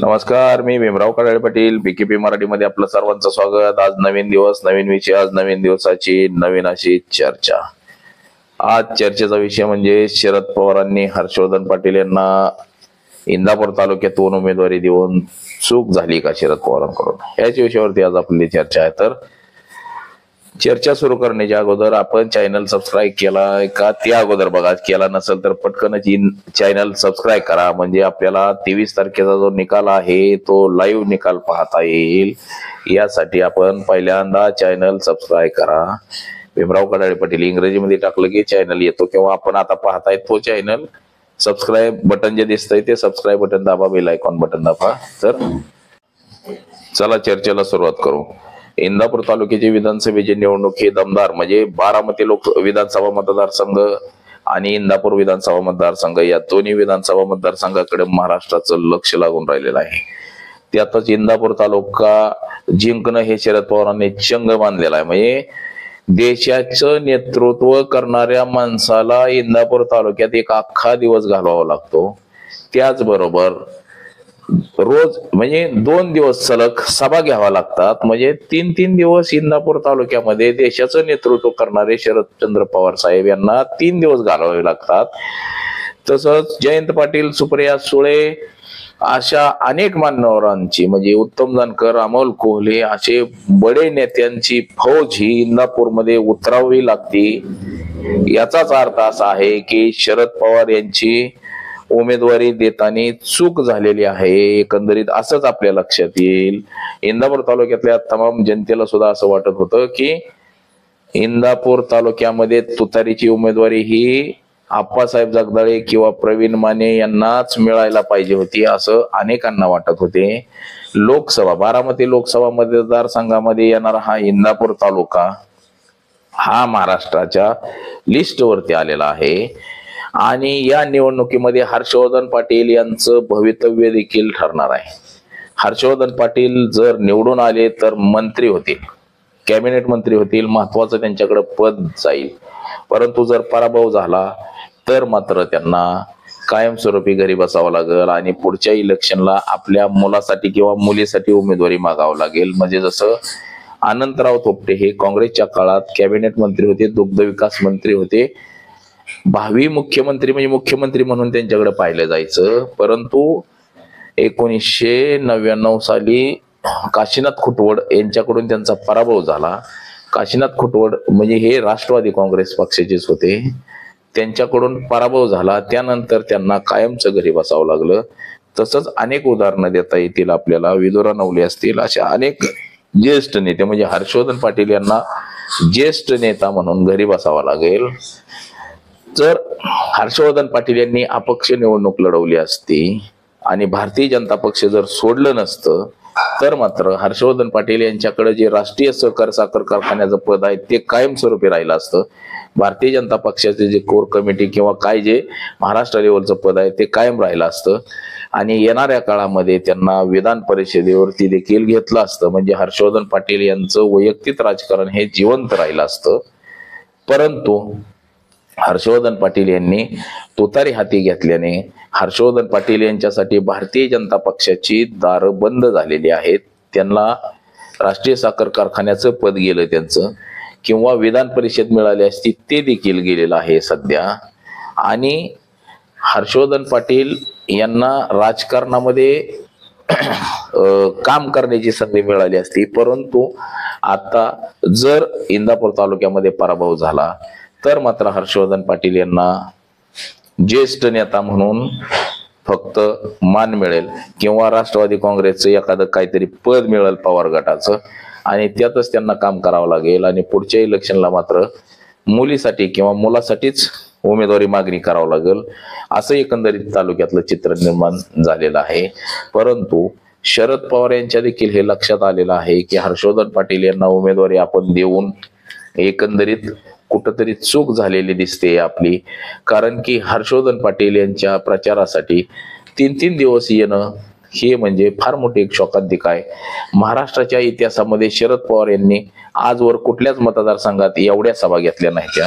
नमस्कार, मी भीमराव कडाळे पाटील, बीकेपी मराठीमध्ये आपलं सर्वांचं स्वागत। आज नवीन दिवस, नवीन विषय, आज नवीन दिवसाची नवीन अशी चर्चा। आज चर्चेचा विषय म्हणजे शरद पवारांनी हर्षवर्धन पाटील यांना इंदापूर तालुक्यातून उमेदवारी देऊन चूक झाली का शरद पवारांकडून, याच्या विषयावरती आज आपली चर्चा आहे। तर चर्चा सुरू करण्याच्या अगोदर आपण चॅनल सबस्क्राईब केला का ते अगोदर बघा, केला नसेल तर पटकन चॅनल सबस्क्राईब करा, म्हणजे आपल्याला 23 तारखेचा जो निकाल आहे तो लाईव्ह निकाल पाहता येईल। यासाठी आपण पहिल्यांदा चॅनल सबस्क्राईब करा। भीमराव कडाळे पाटील इंग्रजीमध्ये टाकलं की चॅनल येतो, किंवा आपण आता पाहताय तो चॅनल सबस्क्राईब बटन जे दिसतंय ते सबस्क्राईब बटन दाबा, बेल आयकॉन बटन दाबा। तर चला चर्चेला सुरुवात करू। इंदापूर तालुक्याची विधानसभेची निवडणूक ही दमदार, म्हणजे बारामती विधानसभा मतदारसंघ आणि इंदापूर विधानसभा मतदारसंघ या दोन्ही विधानसभा मतदारसंघाकडे महाराष्ट्राचं लक्ष लागून राहिलेलं आहे। त्यातच इंदापूर तालुका जिंकणं हे शरद पवारांनी चंग बांधलेला आहे। म्हणजे देशाचं नेतृत्व करणाऱ्या माणसाला इंदापूर तालुक्यात एक अख्खा दिवस घालवावा लागतो। त्याचबरोबर रोज म्हणजे 2 दिवस सलग सभा घ्यावा लागतात, म्हणजे 3 दिवस इंदापूर तालुक्यामध्ये देशाचं नेतृत्व करणारे शरदचंद्र पवार साहेब यांना 3 दिवस घालवावे लागतात। तसंच जयंत पाटील, सुप्रिया सुळे अशा अनेक मान्यवरांची, म्हणजे उत्तम जानकर, अमोल कोल्हे असे बडे नेत्यांची फौज ही इंदापूरमध्ये उतरावी लागते। याचाच अर्थ असा आहे की शरद पवार यांची उमेदवारी देताना चूक झालेली आहे, एकंदरीत असंच आपल्या लक्षात येईल। इंदापूर तालुक्यातल्या तमाम जनतेला सुद्धा असं वाटत होतं की इंदापूर तालुक्यामध्ये तुतारीची उमेदवारी ही आप्पासाहेब जगदाळे किंवा प्रवीण माने यांनाच मिळायला पाहिजे होती, असं अनेकांना वाटत होते। लोकसभा, बारामती लोकसभा मतदारसंघामध्ये येणारा हा इंदापूर तालुका हा महाराष्ट्राच्या लिस्टवरती आलेला आहे आणि या निवडणुकीमध्ये हर्षवर्धन पाटील यांचं भवितव्य देखील ठरणार आहे। हर्षवर्धन पाटील जर निवडून आले तर मंत्री होतील, कॅबिनेट मंत्री होतील, महत्वाचं त्यांच्याकडे पद जाईल। परंतु जर पराभव झाला तर मात्र त्यांना कायमस्वरूपी घरी बसावं लागेल आणि पुढच्या इलेक्शनला आपल्या मुलासाठी किंवा मुलीसाठी उमेदवारी मागावं लागेल। म्हणजे जसं अनंतराव थोपटे हे काँग्रेसच्या काळात कॅबिनेट मंत्री होते, दुग्ध विकास मंत्री होते, भावी मुख्यमंत्री म्हणजे मुख्यमंत्री म्हणून त्यांच्याकडे पाहिलं जायचं। परंतु 1999 साली काशीनाथ खुटवड यांच्याकडून त्यांचा पराभव झाला। काशीनाथ खुटवड म्हणजे हे राष्ट्रवादी काँग्रेस पक्षाचेच होते, त्यांच्याकडून पराभव झाला, त्यानंतर त्यांना कायमचं घरी बसावं लागलं। तसंच अनेक उदाहरणं देता येतील आपल्याला, विदुरा नवले असतील, अशा अनेक ज्येष्ठ नेते, म्हणजे हर्षवर्धन पाटील यांना ज्येष्ठ नेता म्हणून घरी बसावं लागेल। जर हर्षवर्धन पाटील यांनी अपक्ष निवडणूक लढवली असती आणि भारतीय जनता पक्ष जर सोडलं नसतं तर मात्र हर्षवर्धन पाटील यांच्याकडे जे राष्ट्रीय सहकार साखर कारखान्याचं पद आहे ते कायमस्वरूपी राहिलं असतं। भारतीय जनता पक्षाचे जे कोर कमिटी किंवा काय जे महाराष्ट्र लेवलचं पद आहे ते कायम राहिलं असतं आणि येणाऱ्या काळामध्ये त्यांना विधान परिषदेवरती देखील घेतलं असतं, म्हणजे हर्षवर्धन पाटील यांचं वैयक्तिक राजकारण हे जिवंत राहिलं असतं। परंतु हर्षवर्धन पाटील यांनी तुतारी हाती घेतल्याने हर्षवर्धन पाटील यांच्यासाठी भारतीय जनता पक्षाची दारं बंद झालेली आहेत। त्यांना राष्ट्रीय साखर कारखान्याचं पद गेलं त्यांचं, किंवा विधान परिषद मिळाली असती ते देखील गेलेलं आहे सध्या। आणि हर्षवर्धन पाटील यांना राजकारणामध्ये काम करण्याची संधी मिळाली असती, परंतु आता जर इंदापूर तालुक्यामध्ये पराभव झाला तर मात्र हर्षवर्धन पाटील यांना ज्येष्ठ नेता म्हणून फक्त मान मिळेल, किंवा राष्ट्रवादी काँग्रेसचं एखादं काहीतरी पद मिळेल पवार गटाचं, आणि त्यातच त्यांना काम करावं लागेल। आणि पुढच्या इलेक्शनला मात्र मुलीसाठी किंवा मुलासाठीच उमेदवारी मागणी करावं लागेल, असं एकंदरीत तालुक्यातलं चित्र निर्माण झालेलं आहे। परंतु शरद पवार यांच्या देखील हे लक्षात आलेलं आहे की हर्षवर्धन पाटील यांना उमेदवारी आपण देऊन एकंदरीत कुठंतरी चूक झालेली दिसते आपली, कारण की हर्षवर्धन पाटील यांच्या प्रचारासाठी 3 दिवस येणं हे म्हणजे फार मोठी एक शोकांतिका आहे। महाराष्ट्राच्या इतिहासामध्ये शरद पवार यांनी आजवर कुठल्याच मतदारसंघात एवढ्या सभा घेतल्या नाहीत।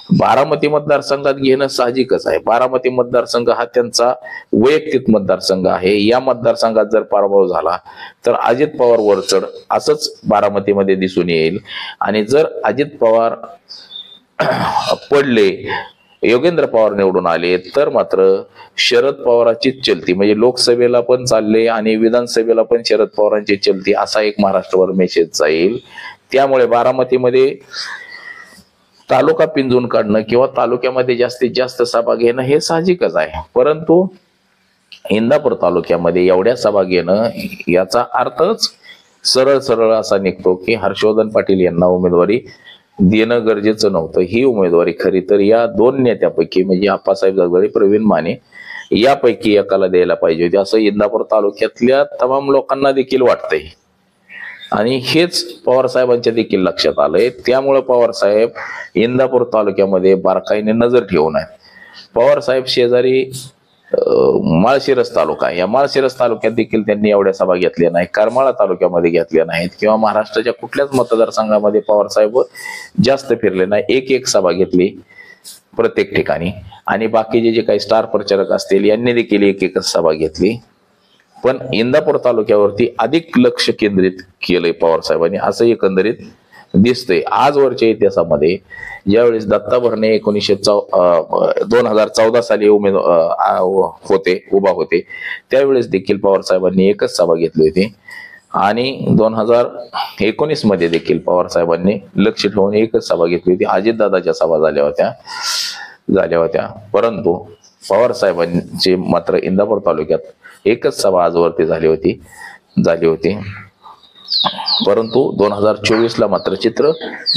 बारामती मतदारसंघात घेणं साहजिकच आहे. बारामती मतदारसंघ हा त्यांचा वैयक्तिक मतदारसंघ आहे. या मतदारसंघात जर पराभव झाला तर अजित पवार वरचढ असंच बारामतीमध्ये दिसून येईल. आणि जर अजित पवार पडले, योगेंद्र पवार निवडून आले, तर मात्र शरद पवारांचीच चलती, म्हणजे लोकसभेला पण चालले आणि विधानसभेला पण शरद पवारांची चलती, असा एक महाराष्ट्रभर मेसेज जाईल. त्यामुळे बारामतीमध्ये तालुका पिंजून काढणं किंवा तालुक्यामध्ये जास्तीत जास्त सभा घेणं हे साहजिकच आहे. परंतु इंदापूर तालुक्यामध्ये एवढ्या सभा घेणं याचा अर्थच सरळ सरळ असा निघतो की हर्षवर्धन पाटील यांना उमेदवारी देणं गरजेचं नव्हतं. ही उमेदवारी खरी तर या दोन नेत्यापैकी म्हणजे आप्पासाहेब जगदाळे, प्रवीण माने यापैकी एकाला द्यायला पाहिजे होती, असं इंदापूर तालुक्यातल्या तमाम लोकांना देखील वाटतंय. आणि हेच पवार साहेबांच्या देखील लक्षात आलंय. त्यामुळे पवार साहेब इंदापूर तालुक्यामध्ये बारकाईने नजर ठेवून आहेत. पवार साहेब शेजारी माळशिरस तालुका, या माळशिरस तालुक्यात देखील त्यांनी एवढ्या सभा घेतल्या नाही, करमाळा तालुक्यामध्ये घेतल्या नाहीत किंवा महाराष्ट्राच्या कुठल्याच मतदारसंघामध्ये पवार साहेब जास्त फिरले नाही. एक सभा घेतली प्रत्येक ठिकाणी. आणि बाकीचे जे काही स्टार प्रचारक असतील यांनी देखील एक सभा घेतली. पण इंदापूर तालुक्यावरती अधिक लक्ष केंद्रित केलंय पवार साहेबांनी, असं एकंदरीत दिसतंय. आजवरच्या इतिहासामध्ये ज्यावेळेस दत्ता भरणे 2014 साली उभा होते, त्यावेळेस देखील पवार साहेबांनी एकच सभा घेतली होती. आणि 2019 मध्ये देखील पवार साहेबांनी लक्ष ठेवून एकच सभा घेतली होती. अजितदादाच्या सभा झाल्या होत्या. परंतु पवार साहेबांची मात्र इंदापूर तालुक्यात एकच सभा आजवरती झाली होती. परंतु 2024 ला मात्र चित्र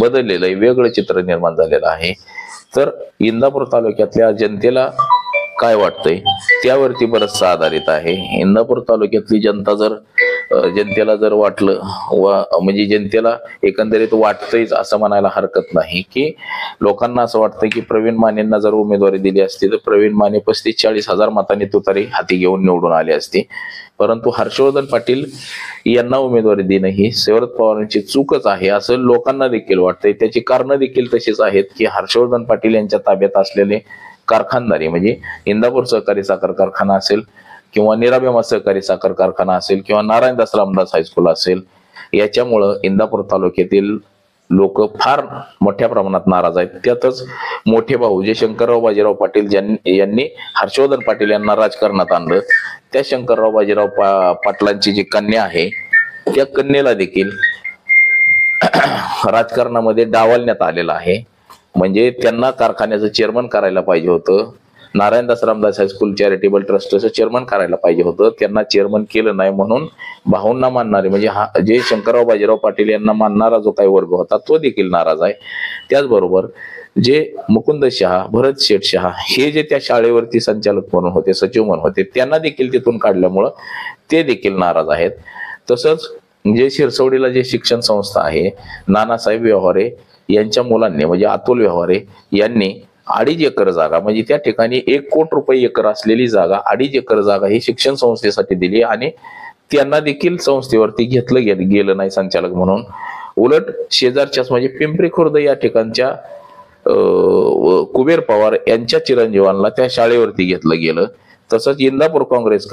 बदललेलं आहे, वेगळं चित्र निर्माण झालेलं आहे. तर इंदापूर तालुक्यातल्या जनतेला काय वाटतंय त्यावरती बरंचसं आधारित आहे. इंदापूर तालुक्यातली जनता जनतेला जर वाटलं म्हणजे जनतेला एकंदरीत वाटतंयच असं म्हणायला हरकत नाही की लोकांना असं वाटतं की प्रवीण मानेंना जर उमेदवारी दिली असती तर प्रवीण माने 35-40 हजार मतांनी तुतारी हाती घेऊन निवडून आले असते. परंतु हर्षवर्धन पाटील यांना उमेदवारी देणं ही शरद पवारांची चूकच आहे असं लोकांना देखील वाटतंय. त्याची कारणं देखील तशीच आहेत की हर्षवर्धन पाटील यांच्या ताब्यात असलेले कारखानदारी म्हणजे इंदापूर सहकारी साखर कारखाना असेल किंवा निराबेमा सहकारी साखर कारखाना असेल किंवा नारायणदास रामदास हायस्कूल असेल, याच्यामुळं इंदापूर तालुक्यातील लोक फार मोठ्या प्रमाणात नाराज आहेत. त्यातच मोठे भाऊ जे शंकरराव बाजीराव पाटील यांनी हर्षवर्धन पाटील यांना राजकारणात आणलं, त्या शंकरराव बाजीराव पाटलांची जी कन्या आहे त्या कन्येला देखील राजकारणामध्ये डावलण्यात आलेलं आहे. म्हणजे त्यांना कारखान्याचं चेअरमन करायला पाहिजे होतं, नारायणदास रामदास हायस्कूल चॅरिटेबल ट्रस्टचं चेअरमन करायला पाहिजे होतं, त्यांना चेअरमन केलं नाही. म्हणून भाऊंना मानणारे म्हणजे जे शंकरराव बाजीराव पाटील यांना मानणारा जो काही वर्ग होता तो देखील नाराज आहे. त्याचबरोबर जे मुकुंद शहा, भरत शेठ शहा हे जे त्या शाळेवरती संचालक म्हणून होते, सचिव म्हणून होते, त्यांना देखील तिथून काढल्यामुळं ते देखील नाराज आहेत. तसंच जे शिरसवडीला जे शिक्षण संस्था आहे, नानासाहेब व्यवहारे यांच्या मुलांनी म्हणजे अतुल व्यवहारे यांनी 2.5 एकर जागा म्हणजे त्या ठिकाणी 1 कोटी रुपये एकर असलेली जागा 2.5 एकर जागा ही शिक्षण संस्थेसाठी दिली आणि त्यांना देखील संस्थेवरती घेतलं गेलं नाही संचालक म्हणून. उलट शेजारच्याच म्हणजे पिंपरी खुर्द या ठिकाणच्या कुबेर पवार यांच्या चिरंजीवांना त्या शाळेवरती घेतलं गेलं. तसंच इंदापूर काँग्रेस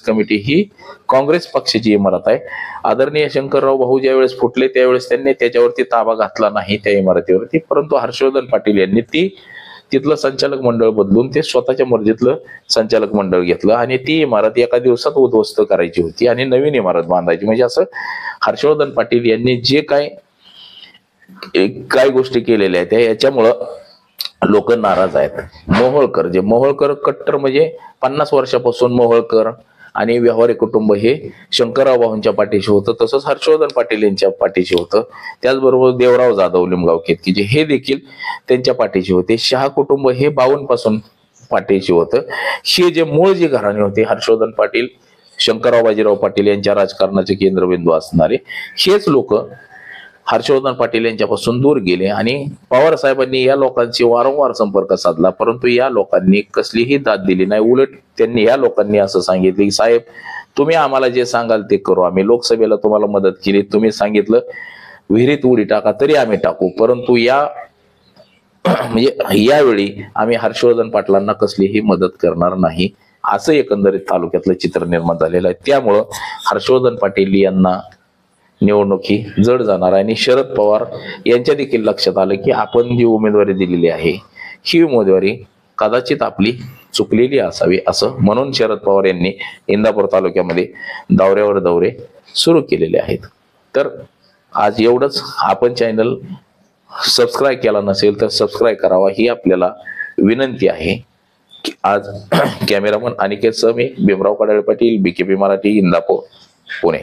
कमिटी ही काँग्रेस पक्षाची इमारत आहे. आदरणीय शंकरराव भाऊ ज्यावेळेस फुटले त्यावेळेस त्यांनी त्याच्यावरती ताबा घातला नाही त्या इमारतीवरती, परंतु हर्षवर्धन पाटील यांनी तिथलं संचालक मंडळ बदलून ते स्वतःच्या मर्जीतलं संचालक मंडळ घेतलं आणि ती इमारत एका दिवसात उद्ध्वस्त करायची होती आणि नवीन इमारत बांधायची. म्हणजे असं हर्षवर्धन पाटील यांनी जे काय गोष्टी केलेल्या आहेत याच्यामुळं लोक नाराज आहेत. मोहोळकर कट्टर म्हणजे 50 वर्षापासून मोहोळकर आणि व्यवहारे कुटुंब हे शंकरराव भाऊंच्या पाठीशी होतं, तसंच हर्षवर्धन पाटील यांच्या पाठीशी होतं. त्याचबरोबर देवराव जाधव लिमगाव केतकी हे देखील त्यांच्या पाठीशी होते. शहा कुटुंब हे 52 पासून पाठीशी होतं. हे जे मूळ जे घराणे होते हर्षवर्धन पाटील, शंकरराव बाजीराव पाटील यांच्या राजकारणाचे केंद्रबिंदू असणारे हेच लोक हर्षवर्धन पाटील यांच्यापासून दूर गेले आणि पवार साहेबांनी या लोकांशी वारंवार संपर्क साधला, परंतु या लोकांनी कसलीही दाद दिली नाही. उलट या लोकांनी असं सांगितले की साहेब तुम्ही आम्हाला जे सांगाल ते करू, आम्ही लोकसभेला तुम्हाला मदत केली, तुम्ही सांगितलं विहिरीत उडी टाका तरी आम्ही टाकू, परंतु या म्हणजे यावेळी आम्ही हर्षवर्धन पाटलांना कसलीही मदत करणार नाही असं एकंदरीत तालुक्यातलं चित्र निर्माण झालेलं आहे. त्यामुळं हर्षवर्धन पाटील यांना निवडणुकी जड जाणार आहे. आणि शरद पवार यांच्या देखील लक्षात आलं की आपण जी उमेदवारी दिलेली आहे ही उमेदवारी कदाचित आपली चुकलेली असावी, असं म्हणून शरद पवार यांनी इंदापूर तालुक्यामध्ये दौऱ्यावर दौरे सुरू केलेले आहेत. तर आज एवढंच. आपण चॅनल सबस्क्राईब केला नसेल तर सबस्क्राईब करावा ही आपल्याला विनंती आहे. आज कॅमेरामन अनिकेत सह मी भीमराव कडाळे पाटील, BKP मराठी, इंदापूर, पुणे.